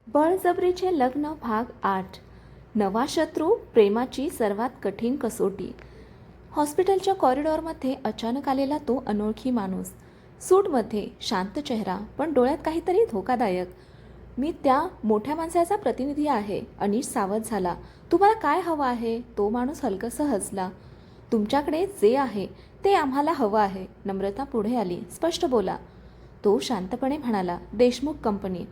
बळजबरीचे लग्न भाग 8. नवा शत्रू, प्रेमाची सर्वात कठीण कसोटी. हॉस्पिटलच्या कॉरिडॉरमध्ये अचानक आलेला तो अनोळखी माणूस. सूटमध्ये, शांत चेहरा, पण डोळ्यात काहीतरी धोकादायक. मी त्या मोठ्या माणसाचा प्रतिनिधी आहे. अनिश सावध झाला. तुम्हाला काय हवं आहे? तो माणूस हलकसं हसला. तुमच्याकडे जे आहे ते आम्हाला हवं आहे. नम्रता पुढे आली. स्पष्ट बोला. तो शांतपणे म्हणाला, देशमुख कंपनी.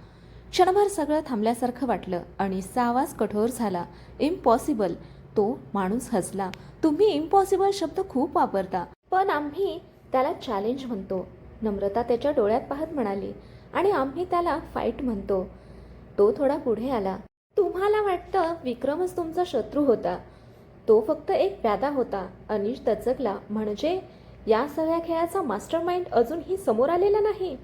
क्षणभर सगळं थांबल्यासारखं वाटलं. अनिशचा आवाज कठोर झाला. इम्पॉसिबल. तो माणूस हसला. तुम्ही इम्पॉसिबल शब्द खूप वापरता, पण आम्ही त्याला चॅलेंज म्हणतो. नम्रता त्याच्या डोळ्यात पाहत म्हणाली, आणि आम्ही त्याला फाईट म्हणतो. तो थोडा पुढे आला. तुम्हाला वाटतं विक्रमच तुमचा शत्रू होता. तो फक्त एक प्यादा होता. अनिश दचकला. म्हणजे या सगळ्या खेळाचा मास्टरमाइंड अजूनही समोर आलेला नाही?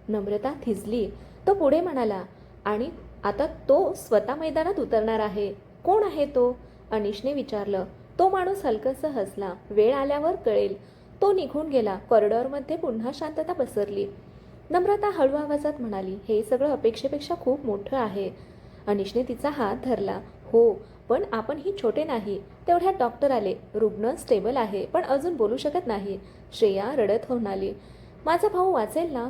नम्रता थिजली. तो पुढे म्हणाला, आणि आता तो स्वतः मैदानात उतरणार आहे. कोण आहे तो? अनिशने विचारलं. तो माणूस हलकसं हसला. वेळ आल्यावर कळेल. तो निघून गेला. कॉरिडॉरमध्ये पुन्हा शांतता पसरली. नम्रता हळू आवाजात म्हणाली, हे सगळं अपेक्षेपेक्षा खूप मोठं आहे. अनिशने तिचा हात धरला. हो, पण आपणही छोटे नाही. तेवढ्यात डॉक्टर आले. रुग्ण स्टेबल आहे, पण अजून बोलू शकत नाही. श्रेया रडत म्हणाली, माझा भाऊ वाचेल ना?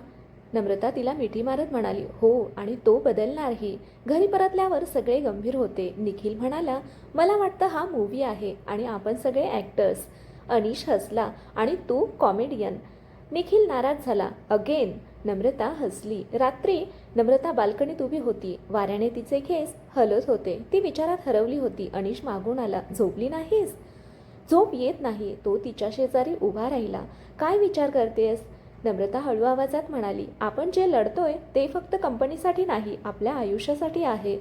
नम्रता तिला मिठी मारत म्हणाली, हो, आणि तो बदलणारही. घरी परतल्यावर सगळे गंभीर होते. निखिल म्हणाला, मला वाटतं हा मूवी आहे आणि आपण सगळे ॲक्टर्स. अनिश हसला. आणि तू कॉमेडियन. निखिल नाराज झाला. अगेन. नम्रता हसली. रात्री नम्रता बाल्कनीत उभी होती. वाऱ्याने तिचे केस हलत होते. ती विचारात हरवली होती. अनिश मागून आला. झोपली नाहीस? झोप येत नाही. तो तिच्या शेजारी उभा राहिला. काय विचार करतेस? नम्रता हळू आवाजात म्हणाली, आपण जे लढतोय ते फक्त कंपनीसाठी नाही, आपल्या आयुष्यासाठी आहे.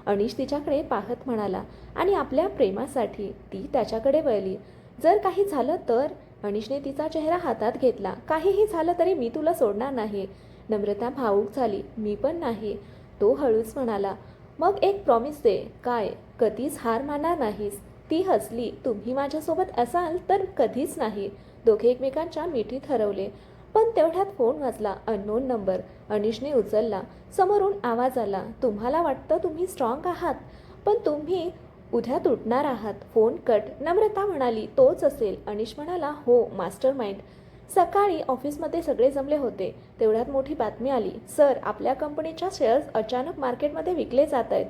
अनिश तिच्याकडे पाहत म्हणाला, आणि आपल्या प्रेमासाठी. ती त्याच्याकडे वळली. जर काही झालं तर? अनिशने तिचा चेहरा हातात घेतला. काहीही झालं तरी मी तुला सोडणार नाही. नम्रता भावूक झाली. मी पण नाही. तो हळूच म्हणाला, मग एक प्रॉमिस दे. काय? कधीच हार मानणार नाहीस. ती हसली. तुम्ही माझ्यासोबत असाल तर कधीच नाही. दोघे एकमेकांच्या मिठीत हरवले. पण तेवढ्यात फोन वाजला. Unknown number. अनिशने उचलला. समोरून आवाज आला, तुम्हाला वाटतं तुम्ही स्ट्रॉंग आहात, पण तुम्ही उद्या तुटणार आहात. Phone cut. नम्रता म्हणाली, तोच असेल. अनिश म्हणाला, हो, मास्टर माइंड. सकाळी ऑफिसमध्ये सगळे जमले होते. तेवढ्यात मोठी बातमी आली, सर, आपल्या कंपनीच्या शेअर्स अचानक मार्केटमध्ये विकले जात आहेत.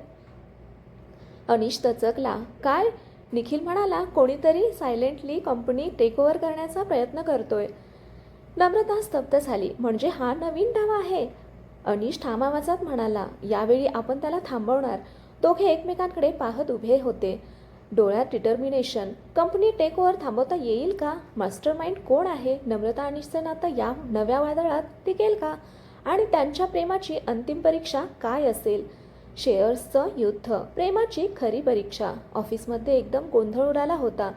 अनिश दचकला. काय? निखिल म्हणाला, कोणीतरी सायलेंटली कंपनी टेक ओव्हर करण्याचा प्रयत्न करतोय. नम्रता स्तब्ध झाली. म्हणजे हा नवीन डाव आहे? अनिश ठाम आवाजात म्हणाला, यावेळी आपण त्याला थांबवणार. दोघे एकमेकांकडे पाहत उभे होते. डोळ्यात डिटर्मिनेशन. कंपनी टेक ओव्हर थांबवता येईल का? मास्टरमाइंड कोण आहे? नम्रता अनिशचं नातं या नव्या वादळात टिकेल का? आणि त्यांच्या प्रेमाची अंतिम परीक्षा काय असेल? शेअर्सचं युद्ध, प्रेमाची खरी परीक्षा. ऑफिसमध्ये एकदम गोंधळ उडाला होता.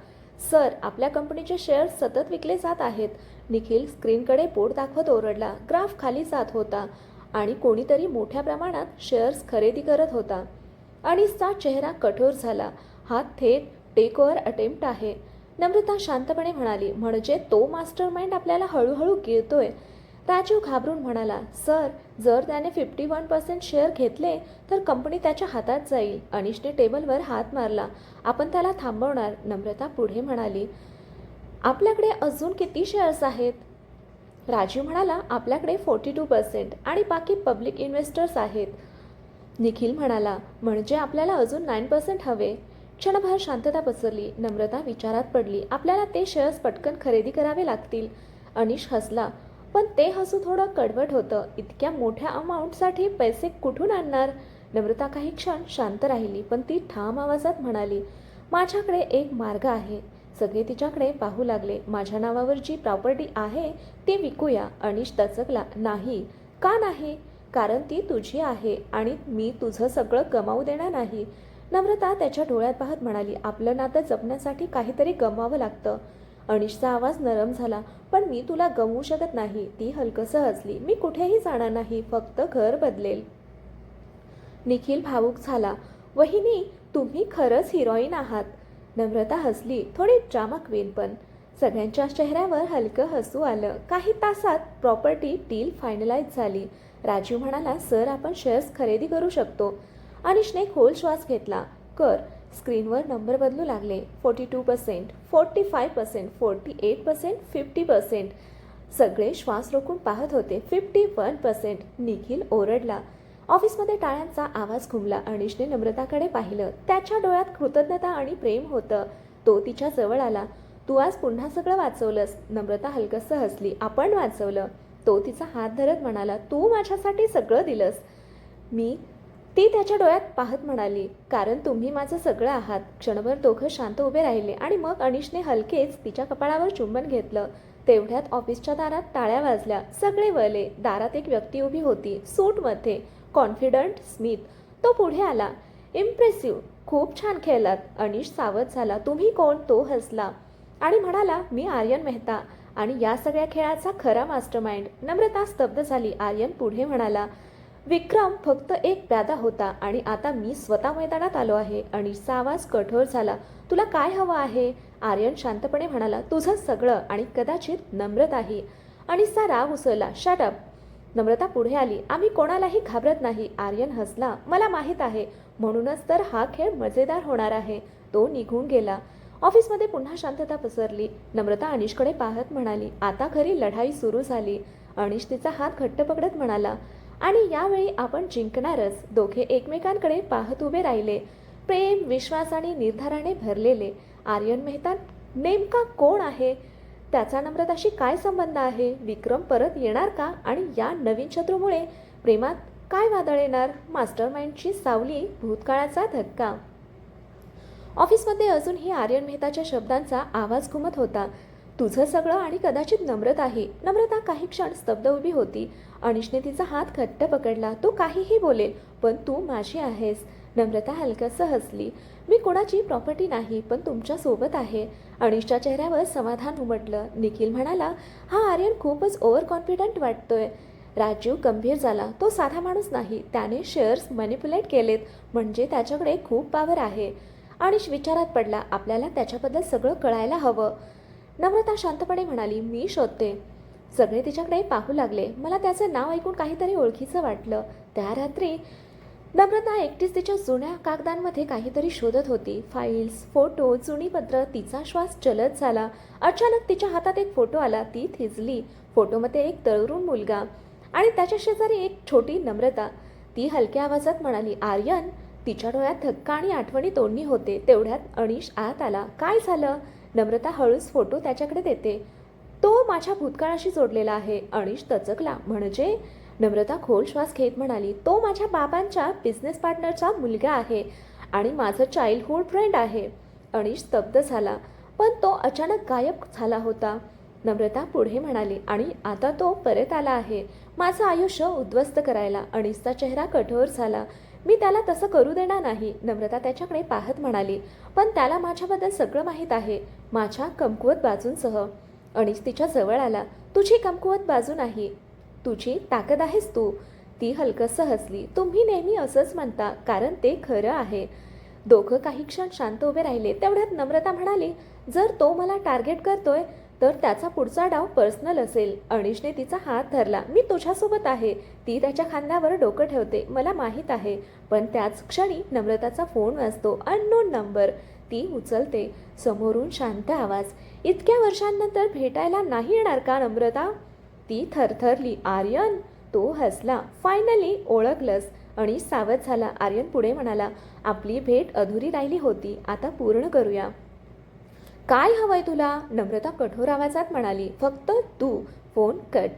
सर, आपल्या कंपनीचे शेअर्स सतत विकले जात आहेत. निखिल स्क्रीनकडे बोट दाखवत ओरडला. ग्राफ खाली जात होता आणि कोणीतरी मोठ्या प्रमाणात शेअर्स खरेदी करत होता. अनिशचा चेहरा कठोर झाला. हा थेट टेक ओव्हर अटेम्प्ट आहे. नम्रता शांतपणे म्हणाली, म्हणजे तो मास्टरमाइंड आपल्याला हळूहळू गिळतोय. राजीव घाबरून म्हणाला, सर, जर त्याने 51% शेअर घेतले तर कंपनी त्याच्या हातात जाईल. अनिशने टेबलवर हात मारला. आपण त्याला थांबवणार. नम्रता पुढे म्हणाली, आपल्याकडे अजून किती शेअर्स आहेत? राजीव म्हणाला, आपल्याकडे 42% आणि बाकी पब्लिक इन्व्हेस्टर्स आहेत. निखिल म्हणाला, म्हणजे आपल्याला अजून 9% हवे. क्षणभर शांतता पसरली. नम्रता विचारात पडली. आपल्याला ते शेअर्स पटकन खरेदी करावे लागतील. अनिश हसला, पण ते हसू थोडं कडवट होतं. इतक्या मोठ्या अमाऊंटसाठी पैसे कुठून आणणार? नम्रता काही क्षण शांत राहिली, पण ती ठाम आवाजात म्हणाली, माझ्याकडे एक मार्ग आहे. सगळे तिच्याकडे पाहू लागले. माझ्या नावावर जी प्रॉपर्टी आहे ती विकूया. अनिश दचकला. नाही. का नाही? कारण ती तुझी आहे आणि मी तुझं सगळं गमावू देणार नाही. नम्रता त्याच्या डोळ्यात पाहत म्हणाली, आपलं नातं जपण्यासाठी काहीतरी गमवावं लागतं. अनिशचा आवाज नरम झाला, पण मी तुला गमवू शकत नाही. ती हलकसं हसली. मी कुठेही जाणार नाही, फक्त घर बदलेल. निखिल भावूक झाला. वहिनी, तुम्ही खरंच हिरोईन आहात. नम्रता हसली. थोडी ड्रामा क्वीन पण. सगळ्यांच्या चेहऱ्यावर हलकं हसू आलं. काही तासात प्रॉपर्टी डील फायनलाइज झाली. राजीव म्हणाला, सर, आपण शेअर्स खरेदी करू शकतो. अनिशने खोल श्वास घेतला. कर. स्क्रीनवर नंबर बदलू लागले. 42%, 45%, 48%, 50%. सगळे श्वास रोखून पाहत होते. 51%. निखिल ओरडला. ऑफिसमध्ये टाळ्यांचा आवाज घुमला. अनिशने नम्रताकडे पाहिलं. त्याच्या डोळ्यात कृतज्ञता आणि प्रेम होतं. तो तिच्या जवळ आला. तू आज पुन्हा सगळं वाचवलंस. नम्रता हलकसं हसली. आपण वाचवलं. तो तिचा हात धरत म्हणाला, तू माझ्यासाठी सगळं दिलंस. ती त्याच्या डोळ्यात पाहत म्हणाली, कारण तुम्ही माझं सगळं आहात. क्षणभर दोघं शांत उभे राहिले आणि मग अनिशने हलकेच तिच्या कपाळावर चुंबन घेतलं. तेवढ्यात ऑफिसच्या दारात टाळ्या वाजल्या. सगळे वळले. दारात एक व्यक्ती उभी होती, सूटमध्ये, कॉन्फिडंट, स्मित. तो पुढे आला. इम्प्रेसिव्ह. खूप छान खेळलात. अनिश सावध झाला. तुम्ही कोण? तो हसला आणि म्हणाला, मी आर्यन मेहता आणि या सगळ्या खेळाचा खरा मास्टरमाइंड. नम्रता स्तब्ध झाली. आर्यन पुढे म्हणाला, विक्रम फक्त एक प्यादा होता आणि आता मी स्वतः मैदानात आलो आहे. अनिशचा आवाज कठोर झाला. तुला काय हवं आहे? आर्यन शांतपणे म्हणाला, तुझं सगळं आणि कदाचित नम्रताही. अनिशचा राग उसळला. Shut up. नम्रता पुढे आली. आम्ही कोणालाही घाबरत नाही. आर्यन हसला. मला माहीत आहे. म्हणूनच तर हा खेळ मजेदार होणार आहे. तो निघून गेला. ऑफिसमध्ये पुन्हा शांतता पसरली. नम्रता अनिशकडे पाहत म्हणाली, आता खरी लढाई सुरू झाली. अनिश तिचा हात घट्ट पकडत म्हणाला, आणि यावेळी आपण जिंकणारच. दोघे एकमेकांकडे पाहत उभे राहिले. प्रेम, विश्वास आणि निर्धाराने भरलेले. आर्यन मेहता नेमका कोण आहे? त्याचा नम्रताशी काय संबंध आहे? विक्रम परत येणार का? आणि या नवीन शत्रूमुळे प्रेमात काय वादळ येणार? मास्टरमाइंडची सावली, भूतकाळाचा धक्का. ऑफिसमध्ये अजूनही आर्यन मेहताच्या शब्दांचा आवाज घुमत होता. तुझं सगळं आणि कदाचित नम्रताही. नम्रता काही क्षण स्तब्ध उभी होती. अनिशने तिचा हात घट्ट पकडला. तू काहीही बोलेल, पण तू माझी आहेस. नम्रता हलकसं हसली. मी कोणाची प्रॉपर्टी नाही, पण तुमच्या सोबत आहे. अनिशच्या चेहऱ्यावर समाधान उमटलं. निखिल म्हणाला, हा आर्यन खूपच ओव्हर कॉन्फिडंट वाटतोय. राजीव गंभीर झाला. तो साधा माणूस नाही. त्याने शेअर्स मॅनिप्युलेट केलेत, म्हणजे त्याच्याकडे खूप पॉवर आहे. अनिश विचारात पडला. आपल्याला त्याच्याबद्दल सगळं कळायला हवं. नम्रता शांतपणे म्हणाली, मी शोधते. सगळे तिच्याकडे पाहू लागले. मला त्याचं नाव ऐकून काहीतरी ओळखीचं वाटलं. त्या रात्री नम्रता एकटीच तिच्या जुन्या कागदांमध्ये काहीतरी शोधत होती. फाईल्स, फोटो, जुनी पत्र. तिचा श्वास जलद झाला. अचानक तिच्या हातात एक फोटो आला. ती थिजली. फोटोमध्ये एक तरुण मुलगा आणि त्याच्या शेजारी एक छोटी नम्रता. ती हलक्या आवाजात म्हणाली, आर्यन. तिच्या डोळ्यात धक्का आणि आठवणी दोन्ही होते. तेवढ्यात अनिश आत आला. काय झालं? नम्रता हळूच फोटो त्याच्याकडे देते. तो माझ्या भूतकाळाशी जोडलेला आहे. अनिश दचकला. म्हणजे? नम्रता खोल श्वास घेत म्हणाली, तो माझ्या बाबांच्या बिझनेस पार्टनरचा मुलगा आहे आणि माझं चाइल्डहूड फ्रेंड आहे. अनिश स्तब्ध झाला. पण तो अचानक गायब झाला होता. नम्रता पुढे म्हणाली, आणि आता तो परत आला आहे माझं आयुष्य उद्ध्वस्त करायला. अनिशचा चेहरा कठोर झाला. मी त्याला तसं करू देणार नाही. नम्रता त्याच्याकडे पाहत म्हणाली, पण त्याला माझ्याबद्दल सगळं माहीत आहे, माझ्या कमकुवत बाजूंसह. अनिश तिच्या जवळ आला. तुझी कमकुवत बाजू नाही, तुझी ताकद आहेस तू. ती हलकसं हसली. तुम्ही नेहमी असंच म्हणता, कारण ते खरं आहे. दोघं काही क्षण शांत उभे राहिले. तेवढ्यात नम्रता म्हणाली, जर तो मला टार्गेट करतोय तर त्याचा पुढचा डाव पर्सनल असेल. अनिशने तिचा हात धरला. मी तुझ्यासोबत आहे. ती त्याच्या खांद्यावर डोकं ठेवते. मला माहीत आहे. पण त्याच क्षणी नम्रताचा फोन वाजतो. Unknown number. ती उचलते. समोरून शांत आवाज. इतक्या वर्षांनंतर भेटायला नाही येणार का नम्रता? ती थरथरली. आर्यन. तो हसला. फायनली ओळखलंस. अनिश सावध झाला. आर्यन पुढे म्हणाला, आपली भेट अधुरी राहिली होती, आता पूर्ण करूया. काय हवंय तुला? नम्रता कठोर आवाजात म्हणाली. फक्त तू. Phone cut.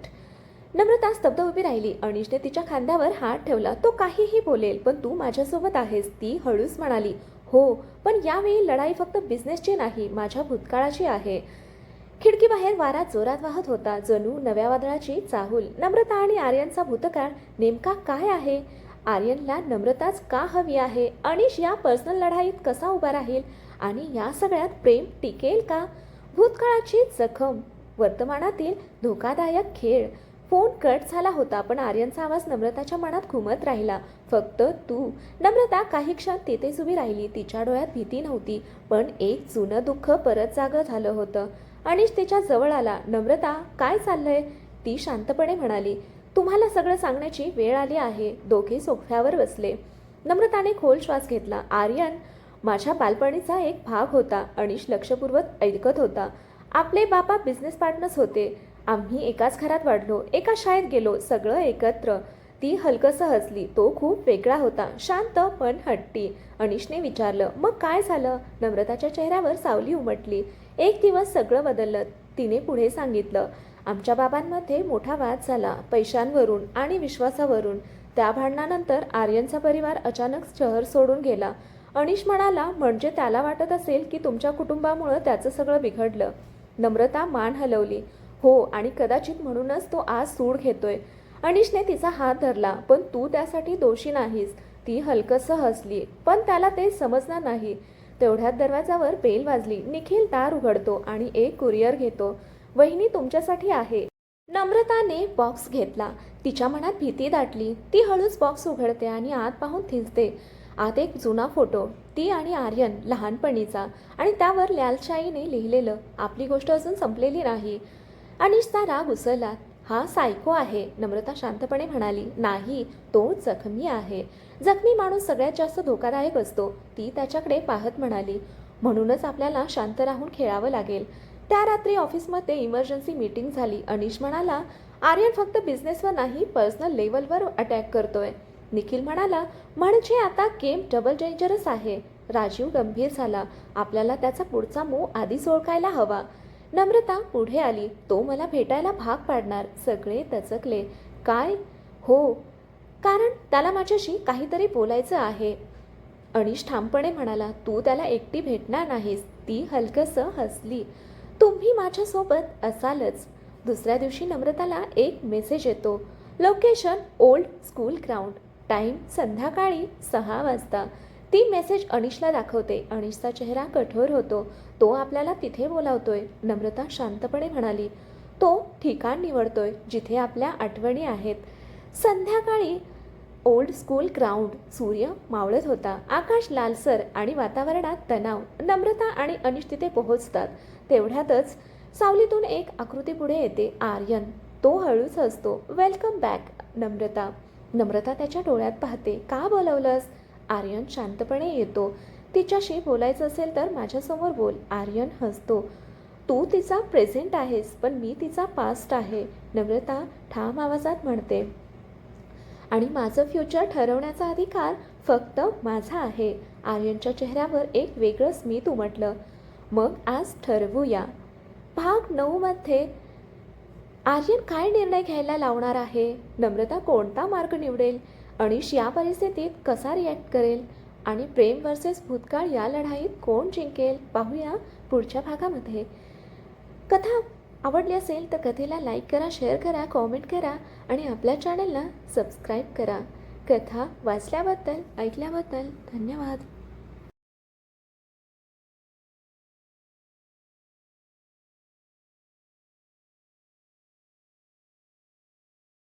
नम्रता स्तब्ध उभी राहिली. अनिशने तिच्या खांद्यावर हात ठेवला. तो काहीही बोलेल, पण तू माझ्यासोबत आहेस. ती हळूच म्हणाली, हो, पण यावेळी लढाई फक्त बिझनेसची नाही, माझ्या भूतकाळाची आहे. खिडकीबाहेर वारा जोरात वाहत होता, जणू नव्या वादळाची चाहूल. नम्रता आणि आर्यनचा भूतकाळ नेमका काय आहे? आर्यनला नम्रताच का हवी आहे? अनिश या पर्सनल लढाईत कसा उभा राहील? आणि या सगळ्यात प्रेम टिकेल का? भूतकाळाची जखम, वर्तमानातील धोकादायक खेळ. फोन कट झाला होता, पण आर्यनचा आवाज नम्रताच्या मनात घुमत राहिला. फक्त तू. नम्रता काही क्षण तिथेच उभी राहिली. तिच्या डोळ्यात भीती नव्हती, पण एक जुनं दुःख परत जागं झालं होतं. अनिश तिच्या जवळ आला. नम्रता, काय चाललंय? ती शांतपणे म्हणाली, तुम्हाला सगळं सांगण्याची वेळ आली आहे. दोघे सोफ्यावर बसले. नम्रताने खोल श्वास घेतला. आर्यन माझ्या बालपणीचा एक भाग होता. अनिश लक्षपूर्वक ऐकत होता. आपले बाबा बिझनेस पार्टनर्स होते. आम्ही एकाच घरात वाढलो, एका शाळेत गेलो, सगळं एकत्र. ती हलकसं हसली. तो खूप वेगळा होता, शांत पण हट्टी. अनिशने विचारलं, मग काय झालं? नम्रताच्या चेहऱ्यावर सावली उमटली. एक दिवस सगळं बदललं. तिने पुढे सांगितलं, आमच्या बाबांमध्ये मोठा वाद झाला, पैशांवरून आणि विश्वासावरून. त्या भांडणानंतर आर्यनचा परिवार अचानक शहर सोडून गेला. अनिश म्हणाला, म्हणजे त्याला वाटत असेल की तुमच्या कुटुंबामुळं त्याचं सगळं बिघडलं. नम्रता मान हलवली. हो, आणि कदाचित म्हणूनच तो आज सूड घेतोय. अनिशने तिचा हात धरला. पण तू त्यासाठी दोषी नाहीस. ती हलकसं हसली. पण त्याला ते समजणार नाही. तेवढ्यात दरवाजावर बेल वाजली. निखिल दार उघडतो आणि एक कुरिअर घेतो. वहिनी तुमच्यासाठी आहे. नम्रताने बॉक्स घेतला. तिच्या मनात भीती दाटली. ती हळूच बॉक्स उघडते आणि आत पाहून थिंचते. आत एक जुना फोटो, ती आणि आर्यन लहानपणीचा, आणि त्यावर लालशाईने लिहिलेलं, आपली गोष्ट अजून संपलेली नाही. अनिशचा राग उसळला. हा सायको आहे, नम्रता शांतपणे म्हणाली. नाही, तो जखमी आहे. जखमी माणूस सगळ्यात जास्त धोकादायक असतो. ती त्याच्याकडे पाहत म्हणाली. म्हणूनच आपल्याला शांत राहून खेळावं लागेल. त्या रात्री ऑफिसमध्ये इमर्जन्सी मीटिंग झाली. अनिश म्हणाला, आर्यन फक्त बिझनेसवर नाही, पर्सनल लेवलवर अटॅक करतोय. निखिल म्हणाला, म्हणजे आता गेम डबल डेंजरस आहे. राजीव गंभीर झाला. आपल्याला त्याचा पुढचा मूव आधीच ओळखायला हवा. नम्रता पुढे आली. तो मला भेटायला भाग पाडणार. सगळे दचकले. काय? हो, कारण त्याला माझ्याशी काहीतरी बोलायचं आहे. अनिश ठामपणे म्हणाला, तू त्याला एकटी भेटणार नाहीस. ती हलकसं हसली. तुम्ही माझ्यासोबत असालच. दुसऱ्या दिवशी नम्रताला एक मेसेज येतो. Location old school ground. Time संध्याकाळी 6 वाजता. ती मेसेज अनिशला दाखवते. अनिशचा चेहरा कठोर होतो. तो आपल्याला तिथे बोलावतोय. नम्रता शांतपणे म्हणाली, तो ठिकाण निवडतोय जिथे आपल्या आठवणी आहेत. संध्याकाळी ओल्ड स्कूल ग्राउंड. सूर्य मावळत होता. आकाश लालसर आणि वातावरणात तणाव. नम्रता आणि अनिश तिथे पोहोचतात. तेवढ्यातच सावलीतून एक आकृती पुढे येते. आर्यन. तो हळूच हसतो. वेलकम बॅक नम्रता. नम्रता त्याच्या डोळ्यात पाहते. का बोलवलंस? आर्यन शांतपणे येतो. तिच्याशी बोलायचं असेल तर माझ्यासमोर बोल. आर्यन हसतो. तू तिचा प्रेझेंट आहेस, पण मी तिचा पास्ट आहे. नम्रता ठाम आवाजात म्हणते. आणि माझं फ्युचर ठरवण्याचा अधिकार फक्त माझा आहे. आर्यनच्या चेहऱ्यावर एक वेगळं स्मित उमटलं. मग आज ठरवूया. भाग 9 मध्ये आर्यन काय निर्णय घ्यायला लावणार आहे? नम्रता कोणता मार्ग निवडेल? अनिश या परिस्थितीत कसा रिॲक्ट करेल? आणि प्रेम वर्सेस भूतकाळ या लढाईत कोण जिंकेल? पाहूया पुढच्या भागामध्ये. कथा आवडली असेल तर कथेला लाईक करा, शेअर करा, कॉमेंट करा आणि आपल्या चॅनलला सबस्क्राईब करा. कथा वाचल्याबद्दल, ऐकल्याबद्दल धन्यवाद.